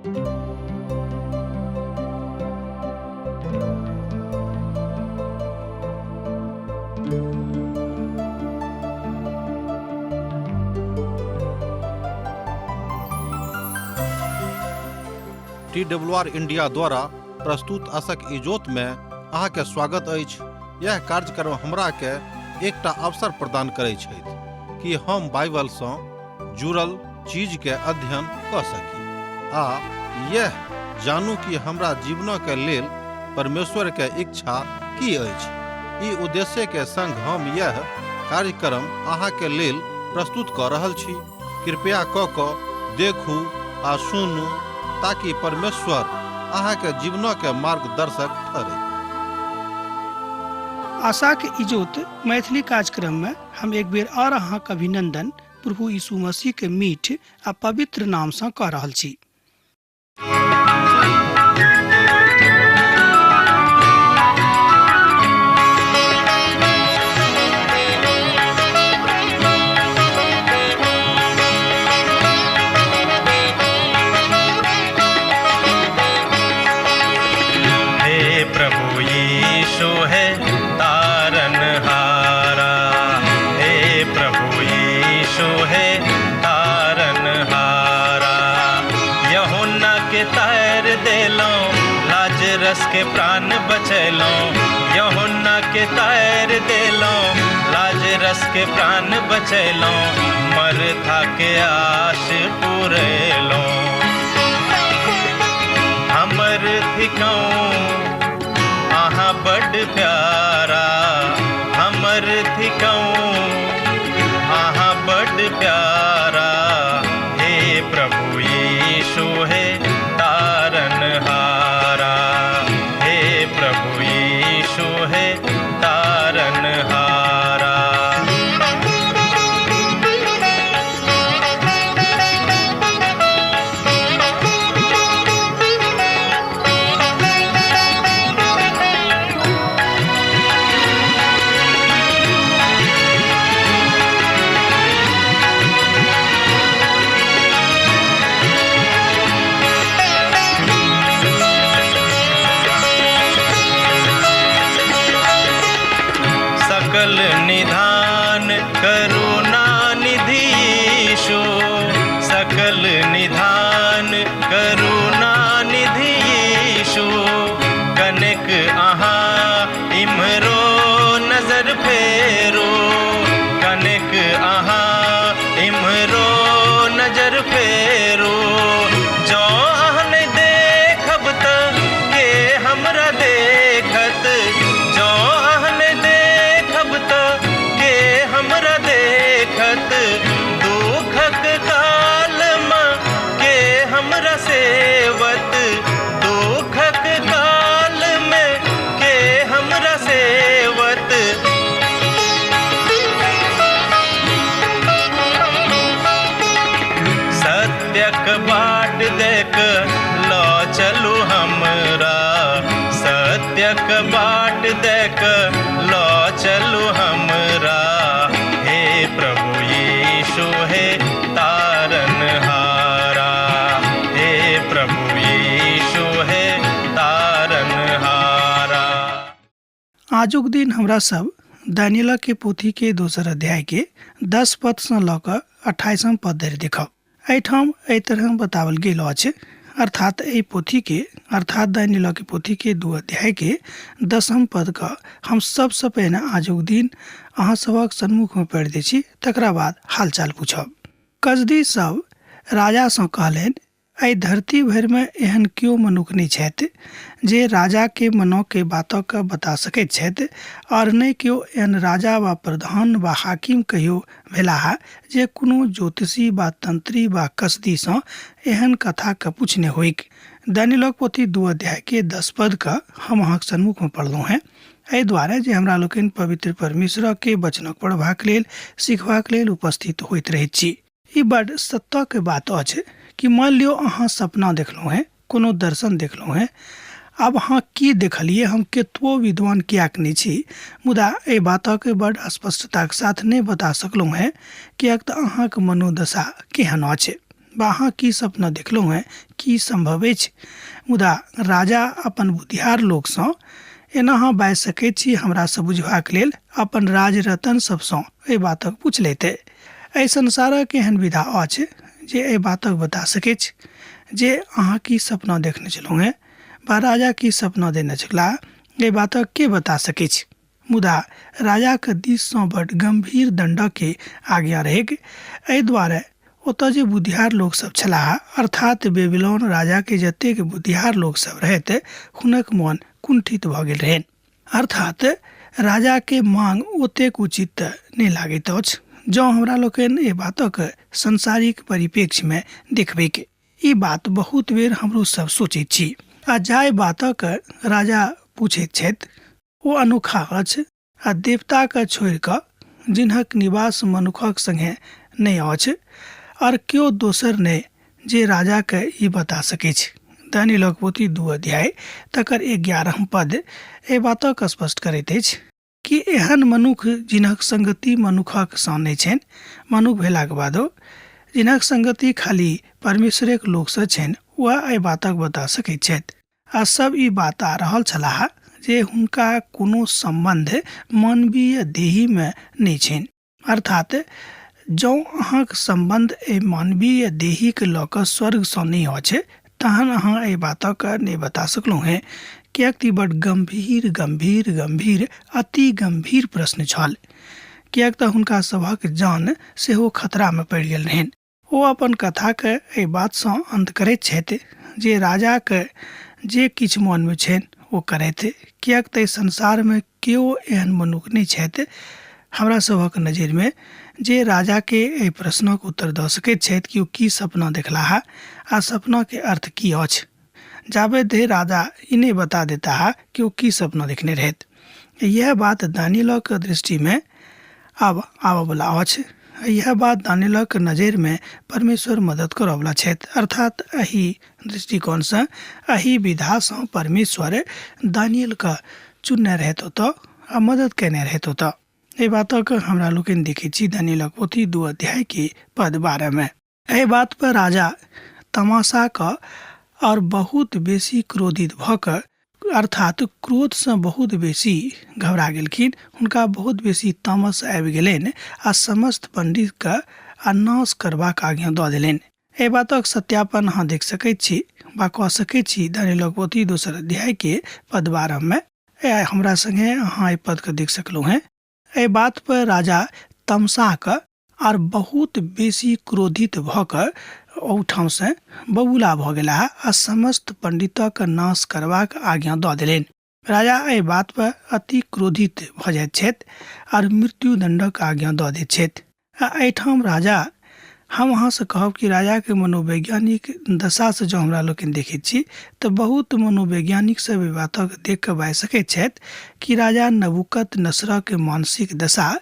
TWR India द्वारा प्रस्तुत आशक इजोत में अहाँ के स्वागत अछि। यह कार्यक्रम हमरा के एकटा अवसर प्रदान करैत छथि कि हम बाइबल सँ जुड़ल चीज के अध्ययन क सकी आ यह जानू कि हमरा जीवन के लेल परमेश्वर के इच्छा की अछि। ई उद्देश्य के संग हम यह कार्यक्रम अहाँ के लेल प्रस्तुत क रहल छी। कृपया क देखू आ सुनू ताकि परमेश्वर अहाँ के जीवन के मार्गदर्शक ठहरे। आशा के इजोत मैथिली कार्यक्रम में हम एक बेर और अहाँ के अभिनंदन प्रभु यीशु मसीह के मीठ आ पवित्र नाम से कह रहल छी। रस के प्राण बचैलो यूहन्ना के तैर देलो लाज रस के प्राण बचैलो मरथा के आश पुरैलो हमर थिकौं आहा बड़ प्यारा हमर थिकौं आहा बड़ प्यारा हे प्रभु यीशु है तारनहारा प्रभु यीशु है तारनहारा। सकल निधान करुणा निधि यीशु सकल निधान करुणा निधि यीशु कनिक अहाँ इम्हरो नजर फेरो कनिक अहाँ इम्हरो नजर फेरो जो अहन देखब त के हमरा देखत जो हमरा देखत दुखक काल में के हमरा सेवत दुखक काल में के हमरा सेवत सत्यक बाट देख लो चलू हमरा सत्यक बाट देख लो चलू हमरा हे प्रभु यीशु है तारनहारा हे प्रभु यीशु है तारनहारा। आजुक दिन हमरा सब दानियेल के पोथी के दोसर अध्याय के 10 पद से ल क 28 पद धरि देखब। एहिठाम एहि तरह बतावल गेल अछि अर्थात एहि पोथी के अर्थात दानियेल के पोथी के 2 अध्याय के 10 पद का हम सबसे पहले आजुक दिन अहाँ सबक सन्मुख में पढ़ि दै छी तकरा बाद हालचाल पूछब। कसदी सब राजा सँ कहलनि एहि धरती भरि में एहन क्यों मनुख नहीं छथि जे राजा के मनो के बातों का बता सकैत छथि और नहीं क्यों एहन राजा वा प्रधान वा हाकिम कहियो भेलाह जे कोनो ज्योतिषी वा तंत्री वा कसदी सँ एहन कथा का पूछने होइक। दानियेल पोथी 2 अध्याय के 10 पद का हम अहाँक सन्मुख में पढ़लहुँ हैं। एहि द्वारा जे हमरा लोकनि पवित्र परमेश्वर के वचनक पढ़बाक लेल सिखबाक लेल उपस्थित होइत रहैत छी। ई बड़ सत्य के बात अछि कि मान लियो अहाँ सपना देखलहुँ हैं कोनो दर्शन देखलहुँ हैं अब अहाँ की देखलिए हम केतबो विद्वान कियाक नहीं छी मुदा एहि बातक बड़ स्पष्टता के साथ नहीं बता सकलहुँ हैं कियाक तऽ अहाँक मनोदशा केहन अछि। बा अहाँ की सपना देखलहुँ हैं, की संभव अछि। मुदा राजा अपन बुद्धियार लोकसँ एना अहाँ बाजि सकैत छी हमरा से बुझबाक लेल अपन राज रतन सबसँ एहि बातक पूछ लेते। एहि संसारक एहन विधा अछि जे एहि बातक बता सकैत छी जे अहाँ की सपना देखने छलहुँ हैं बा राजा की सपना देने छलाह, एहि बातक के बता सकैत छी। मुदा राजाक दिससँ बड गंभीर दंडक के आज्ञा रहैक। एहि दुआरे ओतऽ जे बुद्धियार लोक सब छलाह, अर्थात बेबीलोन राजा के जतेक बुद्धियार लोक सब रहैत, हुनक मन कुंठित भऽ गेल रहनि। अर्थात राजा के मांग ओतेक उचित नहि लागैत अछि जँ हमरा लोकनि एहि बातक संसारिक परिप्रेक्ष्य में देखबै के। ई बात बहुत बेर हमरो सब सोचैत छी। आ जाहि बातक राजा पूछैत छथि ओ अनोखा अछि आ देवताक छोड़ि कऽ जिनहक निवास मनुखक संगे नहि अछि और केओ दोसर नहि जे राजा के ई बता सकै छै। दानियेलक पोथी 2 अध्याय तकर 11 पद एहि बातक स्पष्ट करैत अछि कि एहन मनुख जिनहक संगति मनुखक सँ नहि छनि, मनुख भेलाक बादो जिनहक संगति खाली परमेश्वरक लोक सँ छनि, वह एहि बातक बता सकैत छथि। आ सब ई बात आ रहल छलाह जे हुनका कोनो संबंध मानवीय देही में नहि छनि। अर्थात जँ अहाँक संबंध एहि मानवीय देहीक लऽ कऽ स्वर्ग सँ नहि अछि तहन अहाँ एहि बातक नहि बता सकलहुँ हैं, किएक कि बड गंभीर गंभीर गंभीर अति गंभीर प्रश्न छल। किएक तऽ हुनका सभक जान सेहो खतरा में पड़ि गेल रहनि। ओ अपन कथाके एहि बातसँ अंत करैत छथि जे राजाक जे किछु मन में छनि ओ करथि, किएक तऽ संसार में केओ एहन मनुख नहि छथि हमरा सभक नजर में जे राजा के एहि प्रश्नक उत्तर दऽ सकैत छथि कि ओ की सपना देखलाह आ सपना के अर्थ की अछि। जाबे धरि राजा ई नहीं बता देता कि वो की सपना देखने रहते। यह बात दानियेलक दृष्टि में अब आबला अछि। यह बात दानियेलक नजर में परमेश्वर मदद करवला छथि। अर्थात एही दृष्टिकोण से एही विधा से परमेश्वर दानियेल का चुनने रहत होता आ मदद करने रहत होता। एहि बातक हमरा लोकनि देखै छी दानियेलक पोथी 2 अध्याय के पद 12 में। एहि बात पर राजा तमाशा का और बहुत बेसी क्रोधित भऽ कऽ, अर्थात क्रोध से बहुत बेसी घबरा गेलखिन। हुनका बहुत बेसी तामस आबि गेलनि आ समस्त पंडित के नाश करबाक आज्ञा दऽ देलनि। एहि बातक सत्यापन अहाँ देख सकैत छी बा कऽ सकैत छी दानियेलक पोथी 2 अध्याय के पद 12 में। हमरा संगे अहाँ एहि पद के देख सकलहुँ हैं। एहि बात पर राजा तमसा कऽ और बहुत बेसी क्रोधित भऽ कऽ ओहिठाम से बबूला भऽ गेलाह आ समस्त पंडितक नाश करबाक आज्ञा दऽ देलनि। राजा एहि बात पर अति क्रोधित भऽ जाइत छथि और मृत्युदंडक आज्ञा दऽ दैत छथि। आ एहिठाम राजा, हम अहाँ से कहब कि राजा के मनोवैज्ञानिक दशा से जो हमरा लोकनि देखैत छी तऽ बहुत मनोवैज्ञानिक सब एहि बातक देख कऽ बाजि सकैत छथि कि राजा नबूकदनेस्सर के मानसिक दशा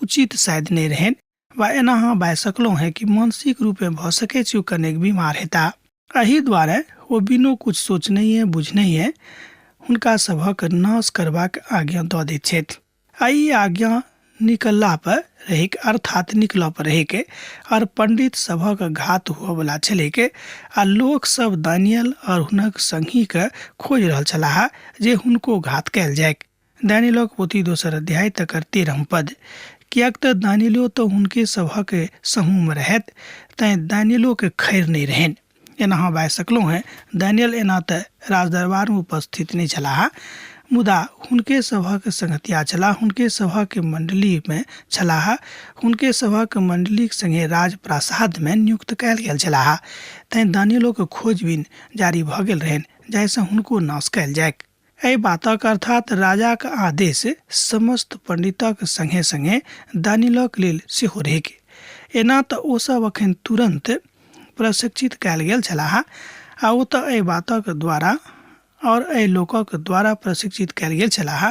उचित शायद नहि रहनि, वा एना अहाँ बाजि सकलहुँ हैं कि मानसिक रूप में भऽ सकैत छै ओ कनेक बीमार हेता। एही दुआरे ओ बिनु कुछ सोचने बुझने हुनका सभक नाश करबाक आज्ञा दऽ दैत छथि। आ ई आज्ञा निकलला पर रहिक, अर्थात निकलऽ पर रहिक और पंडित सभक घात हुअ वाला छलैक आ लोक सब दानियेल और हुनक संगी के खोज रहल छलाह जे हुनको घात कैल जायक। दानियेलक पोथी 2 अध्याय तकर 13 पद। किएक तऽ दानियेलो तो हुनके सभक समूह में रहत, तैं दानियेलो के खैर नहीं रहनि। एना अहाँ बाजि सकलहुँ हैं दानियेल एना तऽ राजदरबार में उपस्थित नहीं छलाह, मुदा हुनके सभक संगतिया छलाह, हुनके सभक मंडली में छलाह, हुनके सभक मंडली संगे राजप्रासाद में नियुक्त कयल गेल छलाह। तैं दानियेलो के खोजबीन जारी भऽ गेल रहनि जाहिसँ हुनको नाश कयल जायक। एहि बातक अर्थात राजाक आदेश समस्त पंडितक संगे संगे दानियेलक लेल सेहो रहैक। एना तऽ ओ सब अखन तुरंत प्रशिक्षित कयल गेल छलाह आ ओ तऽ एहि बातक द्वारा और एहि लोकक द्वारा प्रशिक्षित कयल गेल छलाह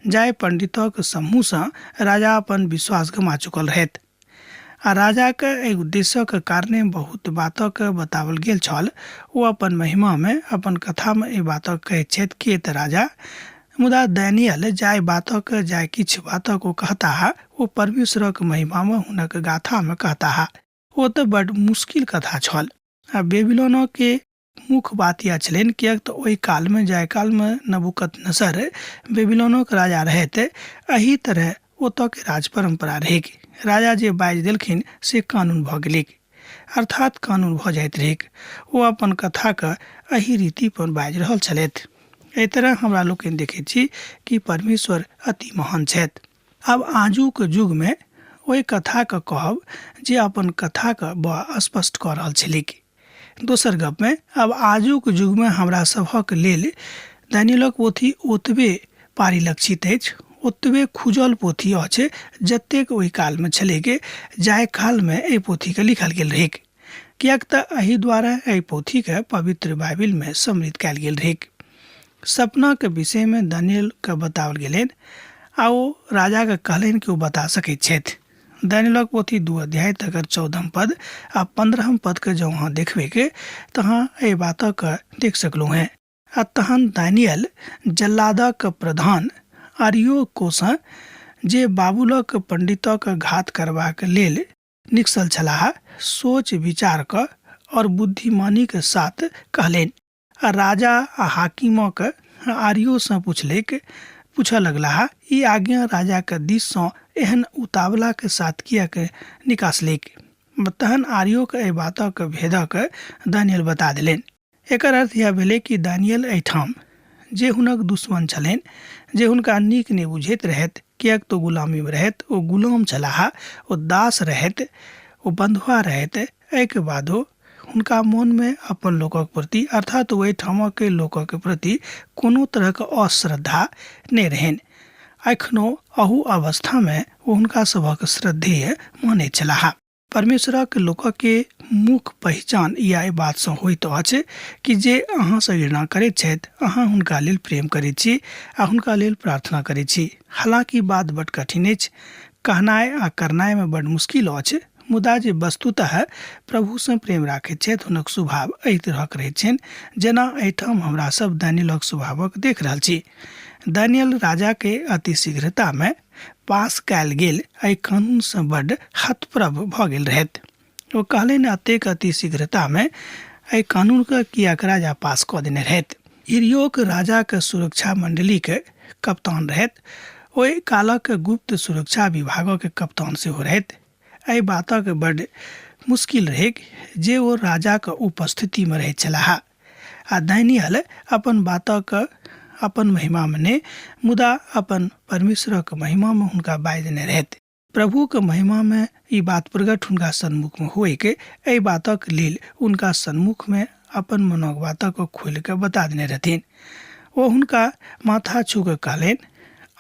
जाहि पंडितक समूह सँ राजा अपन विश्वास गमा चुकल रहथि। आ राजा के एहि उद्देश्यक कारणे बहुत बातक बतावल गेल छल। ओ अपन महिमा में अपन कथा में एहि बातक कहैत छथि कि तऽ राजा, मुदा दानियेल जाहि बातक जाहि किछु बातक ओ कहता ओ परमेश्वरक महिमा में हुनक गाथा में कहता। ओ तऽ बड मुश्किल कथा छल। बेबीलोन के मुख्य बात यह छलनि किएक तऽ ओहि कालमे जाय कालमे नबूकदनेस्सर बेबीलोनक राजा रहैत एही तरह ओतऽ के राज परंपरा रहैक राजा जे बाजि देलखिन से कानून भऽ गेलिक अर्थात कानून भऽ जाइत रहैक ओ अपन कथाके एही रीति पर बाजि रहल छलथि। एहि तरह हमरा लोकनि देखैत छी कि परमेश्वर अति महान छथि। आब आजुक युगमे ओहि कथाके कहब जे अपन कथाके बड़ा स्पष्ट कऽ रहल छलिक। दोसर गपमे अब आजुक युगमे हमरा सभक लेल दानियेलक पोथी ओतबे पारिलक्षित अछि, ओतबे खुजल पोथी अछि जतेक ओहि कालमे छलैक जाहि कालमे एहि पोथीके लिखल गेल रहैक, किएक तऽ एहि द्वारा एहि पोथीके पवित्र बाइबिलमे सम्मिलित कयल गेल रहैक। सपनाके विषयमे दानियेलके बताओल गेलनि आ ओ राजाके कहलनि कि ओ बता सकैत छथि। दानियेलक पोथी 2 अध्याय तकर 14 पद आ 15 पद के जँ अहाँ देखबै के तहाँ एहि बातक देख सकलहुँ हैं। आ तहन दानियल जल्लादक प्रधान आरियोकोसँ जे बाबुलक पंडितक घात करबाक लेल निकसल छलाह सोच विचार क और बुद्धिमानी के साथ कहलनि। आ राजा आ हाकिमक आरियोसँ पूछऽ लगलाह ई आज्ञा राजा के दिस सँ एहन उतावला के साथ किएक निकासलिक। तहन आर्यो के एहि बातक भेदक दानियल बता देलनि। एकर अर्थ यह भेलै कि दानियल एहिठाम जे हुनक दुश्मन छलनि, जे हुनका नीक नहि बुझैत रहथि किएक तो गुलामीमे रहथि, ओ गुलाम छलाह, ओ दास रहथि, ओ बंधुआ रहथि, एहिके बादो हुनका मोनमे अपन लोकक प्रति अर्थात ओहि ठामक लोकक प्रति कोनो तरहक अश्रद्धा नहि रहनि। एखनो अहू अवस्थामे ओ हुनका सभक श्रद्धेय मानैत छलाह। परमेश्वरक लोकक के मुख्य पहचान या एहि बातसँ होइत अछि कि जे अहाँसँ घृणा करैत छथि अहाँ हुनका लेल प्रेम करैत छी आ हुनका लेल प्रार्थना करैत छी। हालांकि बात बड्ड कठिन अछि, कहनाइ आ करनाइमे बड्ड मुश्किल अछि, मुदा जे वस्तुतः प्रभुसँ प्रेम राखैत छथि हुनक स्वभाव एहि तरहक रहैत छनि जेना एहिठाम हमरा सब दानियलक स्वभावक देख रहल छी। दानियल राजा के अति शीघ्रतामे पास कयल गेल एहि कानूनसँ बड्ड हतप्रभ भऽ गेल रहथि। ओ कहलनि एतेक अति शीघ्रतामे एहि कानूनके किएक राजा पास कऽ देने रहथि। इरियोक राजाके सुरक्षा मंडलीके कप्तान रहथि, ओहि कालक गुप्त सुरक्षा विभागक कप्तान सेहो रहथि। एहि बातक बड्ड मुश्किल रहै जे ओ राजाके उपस्थितिमे रहैत छलाह आ दानियल अपन बातक अपन महिमामे नहि मुदा अपन परमेश्वरक महिमामे हुनका बाजि देने रहथि। प्रभुके महिमामे ई बात प्रगट हुनका सन्मुखमे होइके एहि बातक लेल हुनका सन्मुखमे अपन मनक बातक खोलि कऽ बता देने रहथिन। ओ हुनका माथा छू कऽ कहलनि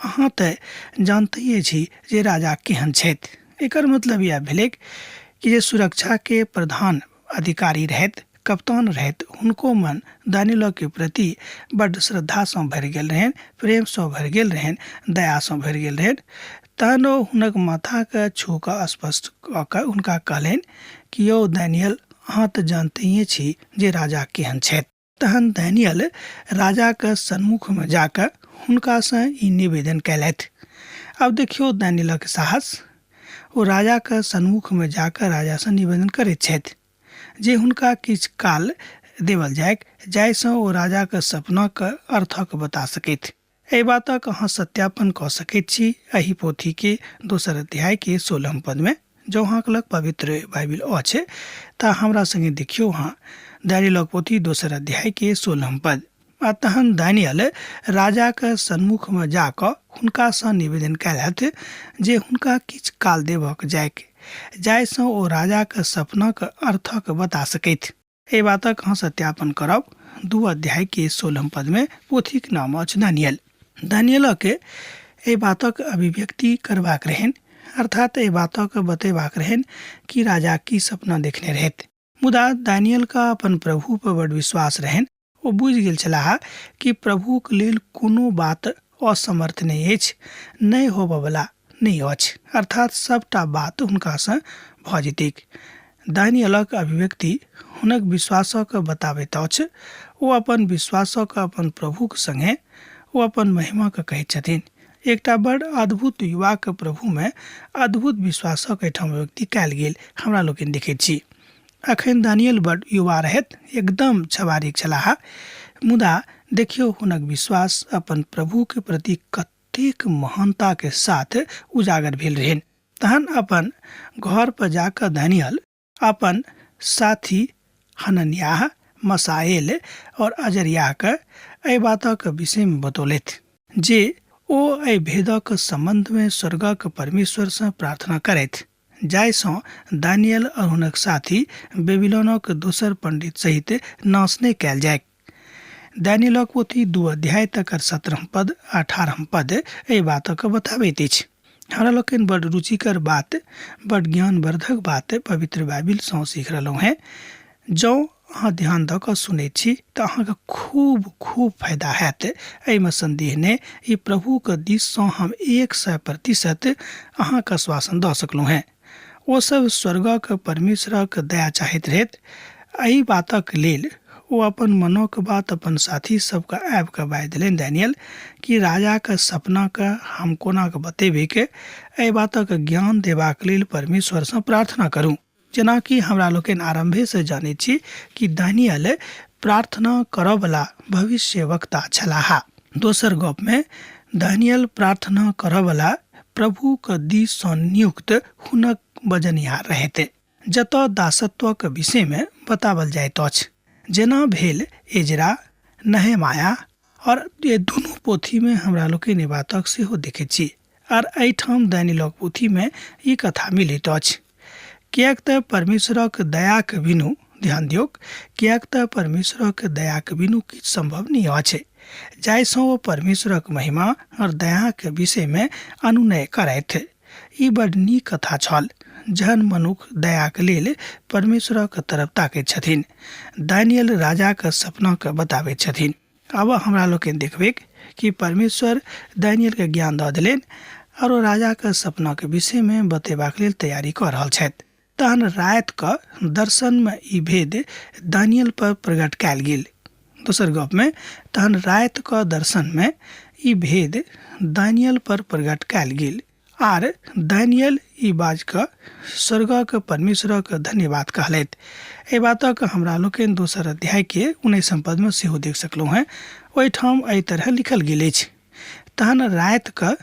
अहाँ तऽ जानते छी जे राजा केहन छथि। एकर मतलब यह भेलै कि जे सुरक्षा के प्रधान अधिकारी रहथि, कप्तान रहथि, हुनको मन दानियलक के प्रति बड्ड श्रद्धासँ भरि गेल रहनि, प्रेमसँ भरि गेल रहनि, दयासँ भरि गेल रहनि। तहन ओ हुनक माथाके छू कऽ स्पष्ट कऽ कऽ हुनका कहलनि कि यौ दानियल अहाँ तऽ जानते छी जे राजा केहन छथि। तहन दानियल राजाके सन्मुखमे जाकऽ हुनकासँ ई निवेदन कयलथि। आब देखियौ दानियलक साहस, ओ राजाके सन्मुखमे जाकऽ राजासँ निवेदन करैत छथि जे हुनका किछु काल देवल जायक जाहिसँ ओ राजाके सपनाके अर्थक बता सकैत। एहि बातक अहाँ सत्यापन कऽ सकैत छी एहि पोथीके 2 अध्याय के 16 पदमे। जँ अहाँके लग पवित्र बाइबिल अछि तऽ हमरा संगे देखियौ अहाँ दानियलक पोथी 2 अध्याय के 16 पद। आ तहन दानियल राजाके सन्मुखमे जाकऽ हुनकासँ निवेदन कयलथि जे हुनका किछु काल देबक जायक जाहिसँ ओ राजाके सपनाके अर्थक बता सकैत। एहि बातक अहाँ सत्यापन करब 2 अध्याय के 16 पदमे। पोथीके नाम अछि दानियल। दानियलके एहि बातक अभिव्यक्ति करबाक रहनि, अर्थात एहि बातक बतेबाक रहनि कि राजा की सपना देखने रहथि। मुदा दानियलके अपन प्रभु पर बड्ड विश्वास रहनि। ओ बुझि गेल छलाह कि प्रभुक लेल कोनो बात असमर्थ नहि अछि, नहि होबयवला नहि अछि, अर्थात सबटा बात हुनकासँ भऽ जेतैक। दानियलक अभिव्यक्ति हुनक विश्वासक बताबैत अछि। ओ अपन विश्वासक अपन प्रभुक संगे ओ अपन महिमाके कहैत छथिन। एकटा बड़ अद्भुत युवाके प्रभुमे अद्भुत विश्वासक एहिठाम व्यक्ति कयल गेल हमरा लोकनि देखैत छी। अखन दानियल बड युवा रहत, एकदम छबारीक छलाह, मुदा देखियो हुनक विश्वास अपन प्रभु के प्रति कतेक महानता के साथ उजागर भेल रहन। तहन अपन घर पर जाकर दानियल अपन साथी हनन्याह, मसाएल और अजरिया के एहि बातक विषय में बतौलथि जे ओ एहि भेदक संबंध में स्वर्गक परमेश्वर से प्रार्थना करथि, जाहिसँ दानियल और हुनक साथी बेबीलोनक दोसर पंडित सहित नाश नहि कयल जाय। दानियलक पोथी 2 अध्याय तक 17 पद 18 पद एहि बातक बताबैत अछि। हमरा लोकनि बड़ रुचिकर बात, बड़ ज्ञानवर्धक बात पवित्र बाइबिल सँ सीख रहलहुँ हैं। जँ अहाँ ध्यान दऽ कऽ सुनैत छी तऽ अहाँके खूब खूब फायदा हैत। एहिमे संदेह नहि, ई प्रभुके दिससँ हम 100% अहाँके आश्वासन दऽ सकलहुँ हैं। ओ सब स्वर्गक परमेश्वरक दया चाहैत रहैत। एहि बातक लेल ओ अपन मनोक बात अपन साथी सबके आबि कऽ बाजि देलनि दानियल कि राजाके सपनाके हम कोनाके बतेबै के एहि बातक ज्ञान देबाक लेल परमेश्वरसँ प्रार्थना करूँ। जेनाकि हमरा लोकनि आरंभे से जानै छी कि दानियल प्रार्थना करऽ वाला भविष्य वक्ता छलाह। दोसर गप में दानियल प्रार्थना करऽ वाला प्रभु के दिस सँ नियुक्त हुनक बजनिहार रहते, जतऽ दासत्वक विषय में बतावल जाइत अछि। जेना भेल एजरा, नहेमाया और ये दुनू पोथी में हमरा लोकनि बातक सेहो देखैत छी। और एहिठाम दानियलक पोथी में ई कथा मिलैत अछि। कियाक तऽ परमेश्वरक दयाक बिनु, ध्यान दियौक, कियाक तऽ परमेश्वरक दयाक बिनु किछु संभव नहीं अछि, जाहिसँ ओ परमेश्वरक महिमा और दयाक विषय में अनुनय करथि। ई बड़ नीक कथा छल जहन मनुख दयाक लेल परमेश्वरक तरफ ताकैत छथिन। दानियल राजाक सपनाके बताबैत छथिन। अब हमरा लोकनि देखबै कि परमेश्वर दानियल के ज्ञान दऽ देलनि और राजाके सपनाके विषय में बतेबाक लेल तैयारी कऽ रहल छथि। तहन रात के दर्शन में ई भेद दानियल पर प्रकट कयल गेल। दोसर गप में तहन रात के दर्शन में ई भेद दानियल पर प्रकट कयल गेल आर दानियल ई बाज कऽ स्वर्गक परमेश्वरक धन्यवाद कहलथि। एहि बातक हमरा लोकनि दोसर अध्याय के 19 पद में सेहो देख सकलहुँ हैं। ओहिठाम एहि तरह लिखल गेल अछि, तहन रात के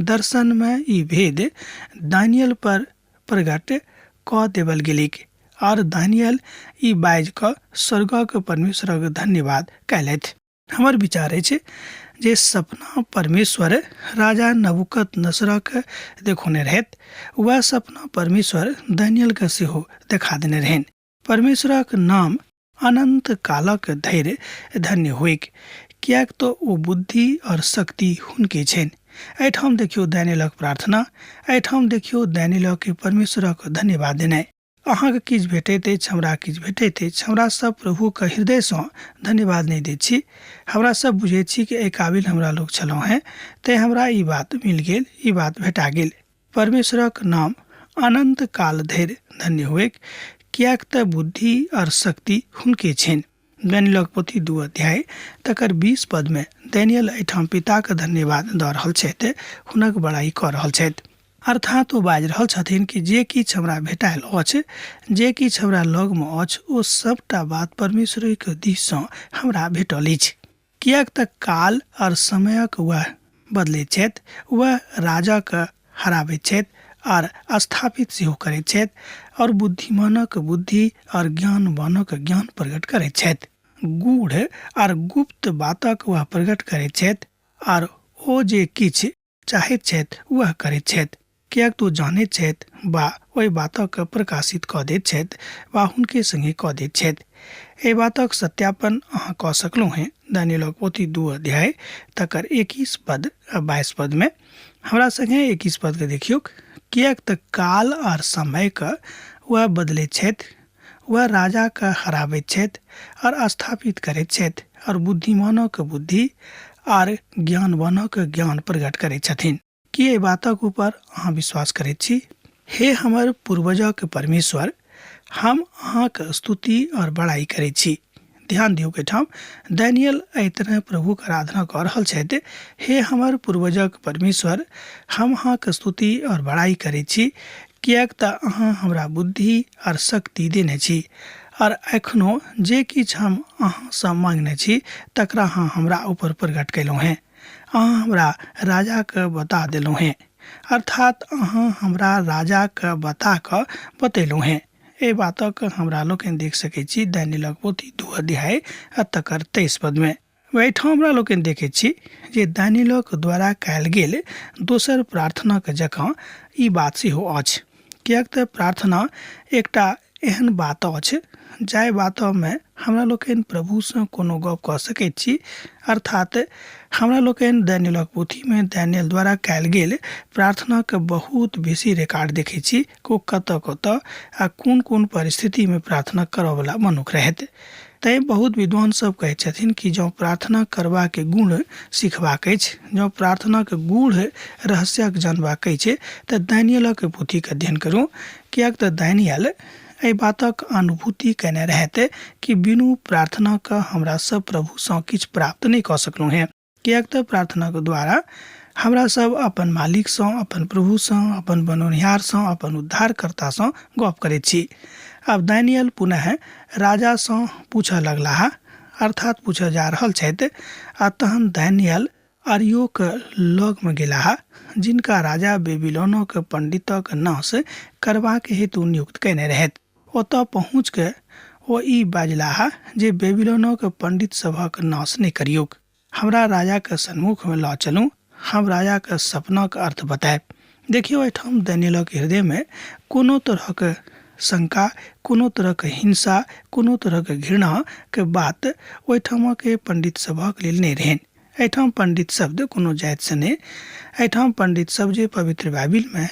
दर्शन में ई भेद दानियल पर प्रकट कऽ देवल गेलिक और दानियल ई बाज कऽ स्वर्गक परमेश्वरक धन्यवाद कयलथि। हमर विचार अछि जे सपना परमेश्वर राजा नबूकदनेस्सरक देखौने रहथि, वह सपना परमेश्वर दानियल के सेहो देखा देने रहनि। परमेश्वरक नाम अनंत कालक धैर्य धन्य होइक, कियाक तो ओ बुद्धि और शक्ति हुनके छनि। एहिठाम देखियो दानियलक प्रार्थना, एहिठाम देखियो दानियलक परमेश्वरक धन्यवाद देनाइ। अहाँके किछु भेटैत अछि, हमरा किछु भेटैत अछि। हमरा सब प्रभुके हृदयसँ धन्यवाद नहि दैत छी। हमरा सब बुझैत छी कि एहि काबिल हमरा लोग छलहुँ हैं, तैं हमरा ई बात मिल गेल, ई बात भेटा गेल। परमेश्वरक नाम अनंत काल धरि धन्य होइक, कियाक तऽ बुद्धि और शक्ति हुनके छनि। दानियलक पोथी 2 अध्याय तकर 20 पद में दानियल एहिठाम पिताके धन्यवाद दऽ रहल छथि, हुनक बड़ाई कऽ रहल छथि। अर्थात ओ बाजि रहल छथिन कि जे किछु हमरा भेटायल अछि, जे किछु हमरा लगमे अछि, ओ सबटा बात परमेश्वरक दिससँ हमरा भेटल अछि। कियाक तऽ काल और समयक वह बदलैत छथि, वह राजाके हराबैत छथि और स्थापित सेहो करैत छथि और बुद्धिमानक बुद्धि और ज्ञानवानक ज्ञान प्रकट करैत छथि। गूढ़ और गुप्त बातक वह प्रकट करैत छथि और ओ जे किछु चाहैत छथि वह करैत छथि। कियाक तो जानैत छथि वा ओहि बातक प्रकाशित कऽ दैत छथि वा हुनके संगे कऽ दैत छथि। एहि बातक सत्यापन अहाँ कऽ सकलहुँ हैं दानियलक पोथी 2 अध्याय तकर 21 पद आ 22 पद में। हमरा संगे 21 पद के देखियौ। कियाक तऽ काल और समय के वह बदलैत छथि, वह राजा के हराबैत छथि और स्थापित करैत छथि और बुद्धिमानक बुद्धि और ज्ञानवानक ज्ञान प्रकट करैत छथिन। कि एहि बातक ऊपर अहाँ विश्वास करैत छी? हे हमर पूर्वजक परमेश्वर, हम अहाँके स्तुति और बड़ाई करैत छी। ध्यान दियौ कि ठाम दानियल एहि तरह प्रभुक आराधना कऽ रहल छथि। हे हमर पूर्वजक परमेश्वर, हम अहाँके स्तुति और बड़ाई करैत छी, किएक तऽ अहाँ हमरा बुद्धि और शक्ति देने छी, और एखनो जे किछु हम अहाँसँ मांगने छी तकरा अहाँ हमरा ऊपर प्रकट केलहुँ हैं। अहाँ हमरा राजा के बता देलहुँ हैं, अर्थात अहाँ हमरा राजा के बता कऽ बतेलहुँ हैं। ए बातक हमरा लोकनि देख सकै छी दानियेलक पोथी 2 अध्याय आ तकर 23 पद में। एहिठाम हमरा लोकनि देखैत छी जे दानियेलक द्वारा कयल गेल दोसर प्रार्थनाक जकाँ ई बात सेहो अछि। किएक तऽ प्रार्थना एकटा एहन बात अछि जाहि बातमे हमरा लोकनि प्रभुसँ कोनो गप कऽ सकैत छी, अर्थात हमरा लोकनि दानियेलक पोथीमे दानियल द्वारा कयल गेल प्रार्थनाके बहुत बेसी रिकॉर्ड देखैत छी को कतऽ कतऽ आ कोन कोन परिस्थितिमे प्रार्थना करयवला मनुख रहैत। तैँ बहुत विद्वान सब कहै छथिन कि जँ प्रार्थना करबाके गुण सिखबाक अछि, जँ प्रार्थनाके गूढ़ रहस्यक जानबाक अछि तऽ दानियेलक पोथीके अध्ययन करू। किएक तऽ दानियल एहि बातक अनुभूति केने रहैत कि बिनु प्रार्थनाके हमरा सब प्रभुसँ किछु प्राप्त नहि कऽ सकलहुँ हैं। किएक तऽ प्रार्थनाके द्वारा हमरा सब अपन मालिकसँ, अपन प्रभुसँ, अपन बनौनिहारसँ, अपन उद्धारकर्तासँ गप करैत छी। अब दानियल पुनः राजासँ पूछऽ लगलाह, अर्थात पूछऽ जा रहल छथि। आ तहन दानियल आर्योक लगमे गेलाह, जिनका राजा बेबीलोनक पंडितक नाश करबाक हेतु नियुक्त कयने रहथि। ओतऽ पहुँच के ओ ई बाजलाह जे बेबीलोनक पंडित सभक नाश नहि करियौक, हमरा राजा के सन्मुख में लऽ चलू, हम राजा के सपनाक अर्थ बतायब। देखियौ, एहिठाम दानियेलक हृदय में कोनो तरहक शंका, कोनो तरहक हिंसा, कोनो तरहक घृणा के बात ओहिठामक पंडित सभक लेल नहि रहनि। एहिठाम पंडित शब्द कोनो जातिसँ नहि, एहिठाम पंडित सब जे पवित्र बाइबिलमे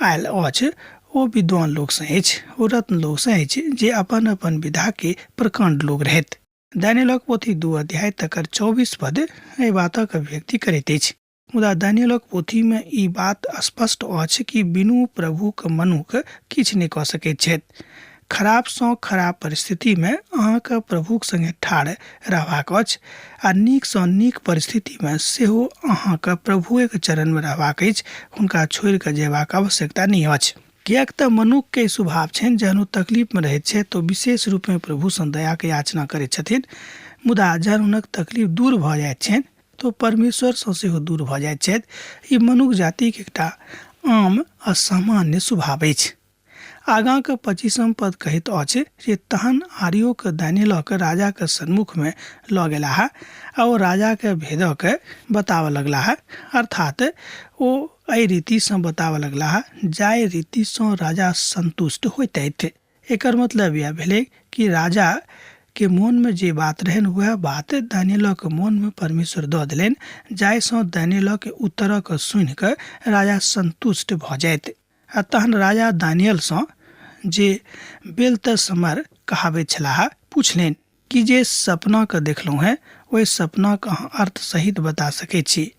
आयल अछि ओ विद्वान लोकसँ अछि, ओ रत्न लोकसँ अछि जे अपन अपन विधाके प्रकांड लोक रहथि। दानियेलक पोथी 2 अध्याय तकर 24 पद एहि बातक अभिव्यक्ति करैत अछि। मुदा दानियेलक पोथीमे ई बात स्पष्ट अछि कि बिनु प्रभुक मनुख किछु नहि कऽ सकैत छथि। खराबसँ खराब परिस्थितिमे अहाँके प्रभुक संगे ठाढ़ रहबाक अछि, आ नीकसँ नीक परिस्थितिमे सेहो अहाँके प्रभुएके चरणमे रहबाक अछि, हुनका छोड़ि कऽ जेबाक आवश्यकता नहि अछि। किएक तऽ मनुखके स्वभाव छनि जहन ओ तकलीफमे रहैत छथि तऽ विशेष रूपमे प्रभुसँ दयाके याचना करैत छथिन, मुदा जहन हुनक तकलीफ दूर भऽ जाइत छनि तो परमेश्वरसँ सेहो दूर भऽ जाइत छथि। ई मनुष्य जातिके एकटा आम आ सामान्य स्वभाव अछि। आगाँके 25 पद कहैत अछि जे तहन आर्योक दानियेलक राजाके सन्मुखमे लऽ गेलाह आ ओ राजाके भेदके बताबऽ लगलाह, अर्थात ओ एहि रीतिसँ बताबऽ लगलाह जाहि रीतिसँ राजा संतुष्ट होइत अछि। एकर मतलब यह भेलै कि राजा के मन में जे बात रहन वह बात दानियेलक मन में परमेश्वर दऽ देलनि, जाहिसँ दानियेलक उत्तरक सुनि कऽ राजा संतुष्ट भऽ जाइत। आ तहन राजा दानियलसँ जे बेलतशम्मर कहाबैत छलाह पूछलनि कि जे सपनाके देखलहुँ हैं ओहि सपनाके अहाँ अर्थ सहित बता सकैत छी।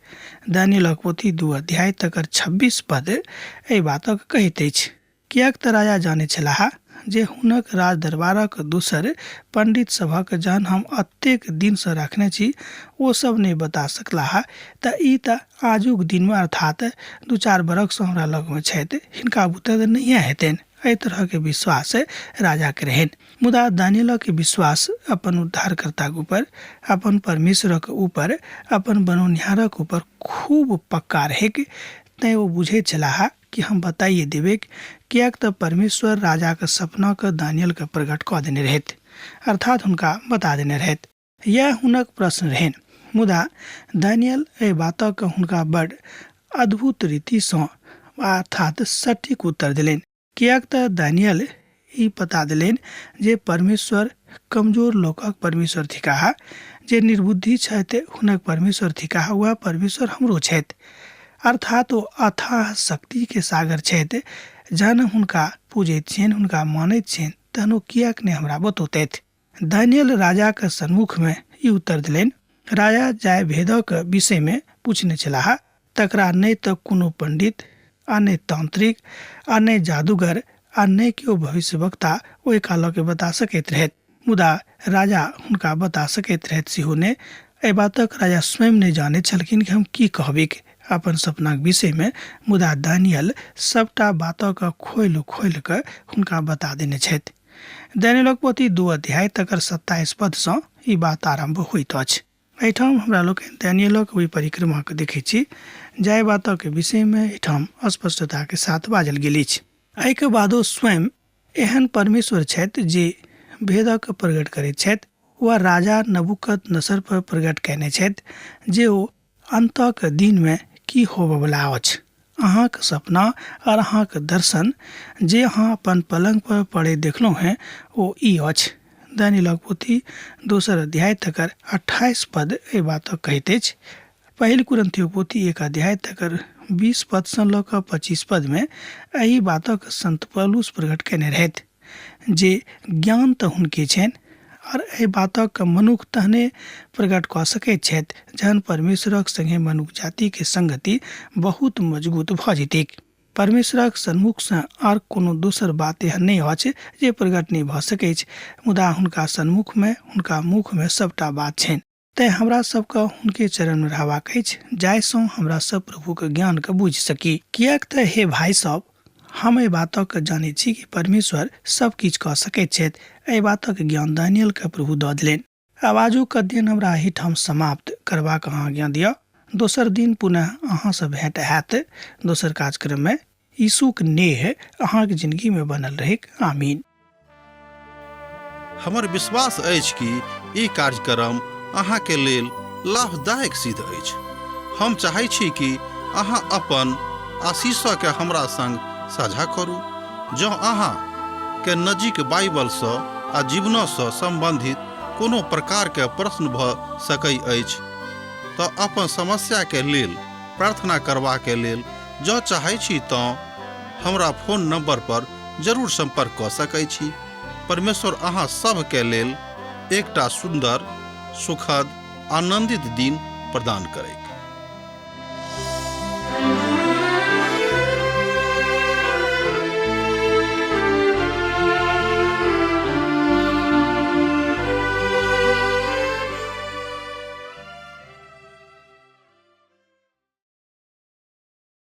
दानियेलक पोथी 2 अध्याय तकर 26 पद एहि बातक कहैत अछि। किएक तऽ राजा जानै छलाह जे हुनक राज दरबारक दोसर पंडित सभक जहन हम एतेक दिनसँ रखने छी ओ सब नहि बता सकलाह, तऽ ई तऽ आजुक दिनमे अर्थात 2-4 बरखसँ हमरा लगमे छथि, हिनका बुते तऽ नहिए हेतनि। एहि तरहके विश्वास राजाके रहनि। मुदा दानियेलक विश्वास अपन उद्धारकर्ताके ऊपर, अपन परमेश्वरक ऊपर, अपन बनौनिहारक ऊपर खूब पक्का रहैक। तैँ ओ बुझैत छलाह कि हम बताइए देबै, किएक तऽ परमेश्वर राजाके सपनाके दानियलके प्रकट कऽ देने रहथि, अर्थात हुनका बता देने रहथि। यह हुनक प्रश्न रहनि, मुदा दानियल एहि बातक हुनका बड़ अद्भुत रीतिसँ अर्थात सटीक उत्तर देलनि। किएक तऽ दानियल ई पता देलनि जे परमेश्वर कमजोर लोकक परमेश्वर थिकाह, जे निर्बुद्धि छथि हुनक परमेश्वर थिकाह, वह परमेश्वर हमरो छथि, अर्थात ओ अथाह शक्तिके सागर छथि। जहन हुनका पूजैत छियनि, हुनका मानैत छियनि, तहन ओ किएक नहि हमरा बतौतथि। दानियल राजाके सन्मुखमे ई उत्तर देलनि। राजा जाहि भेदक विषयमे पूछने छलाह तकरा नहि तऽ कोनो पंडित, आ नहि तांत्रिक, आ नहि जादूगर, आ नहि केओ भविष्यवक्ता ओहि कालके बता सकैत रहथि। मुदा राजा हुनका बता सकैत रहथि सेहो नहि। एहि बातक राजा स्वयं नहि जानैत छलखिन कि हम की कहबिक, अपन सपना के विषय में, मुदा दानियल सबटा बातों का खोल के हुनका बता देने छथि। दानियलक पोथी 2 अध्याय तकर 27 पद सँ ई बात आरंभ होइत अछि। एहिठाम हमरा लोग दानियलक ओहि परिक्रमा के देखै छी जाय बातों के विषय में एहिठाम स्पष्टता के साथ बाजल गेल अछि। एहि के बादो स्वयं एहन परमेश्वर छथि जे भेदक प्रकट करैत छथि, वा राजा नबूकदनेस्सर पर प्रकट कयने छथि जे ओ अंतक दिन में की होबयवला अछि। अहाँक सपना और अहाँक दर्शन जे अहाँ अपन पलंग पर पड़े देखलहुँ हैं ओ ई अछि। दानियलक पोथी 2 अध्याय तकर 28 पद ए बात कहैत अछि। पहिल कुरिन्थियों पोथी 1 अध्याय तकर 20 पद सँ लऽ कऽ 25 पद में एही बातक संत पौलुस प्रकट कयने रहथि जे ज्ञान तऽ हुनके छनि और एहि बातक मनुख तहने प्रकट कऽ सकैत छथि जहन परमेश्वरक संगे मनुख जाति के संगति बहुत मजबूत भऽ जेतैक। परमेश्वरक सन्मुख से और कोनो दोसर बात एहन नहीं अछि जे प्रकट नहीं भऽ सकैछ, मुदा हुनका सन्मुख में, हुनका मुख में सबटा बात छनि। तैं हमरा सबके हुनके चरण में रहबाक अछि जाय सँ हमरा सब प्रभु के ज्ञान के बुझि सकी। कियाक तऽ हे भाई सब, हम एहि बातक जानै छी कि परमेश्वर सब किछ कऽ सकैत छथि। एहि बातक ज्ञान दानियल के प्रभु दऽ देलनि। आब आजुक अध्ययन हमरा एहिठाम समाप्त करबाक अहाँ आज्ञा दिअ। दोसर दिन पुनः अहाँ से भेंट हैत दोसर कार्यक्रम में। यीशुक नेह अहाँ के जिंदगी में बनल रहेक। आमीन। हमर विश्वास अछि कि ई कार्यक्रम अहाँ के लेल लाभदायक सिद्ध अछि। हम चाहै छी कि अहाँ अपन आशीषक के हमरा संग साझा करू। जँ अहाँ के नजीक बाइबल सँ आ जीवन सँ संबंधित कोनो प्रकार के प्रश्न भऽ सकै अछि तऽ अपन समस्या के लेल प्रार्थना करबा के लेल जँ चाहै छी तऽ हमरा फोन नंबर पर जरूर संपर्क कऽ सकै छी। परमेश्वर अहाँ सब के लेल एकटा सुंदर, सुखद, आनंदित दिन प्रदान करै।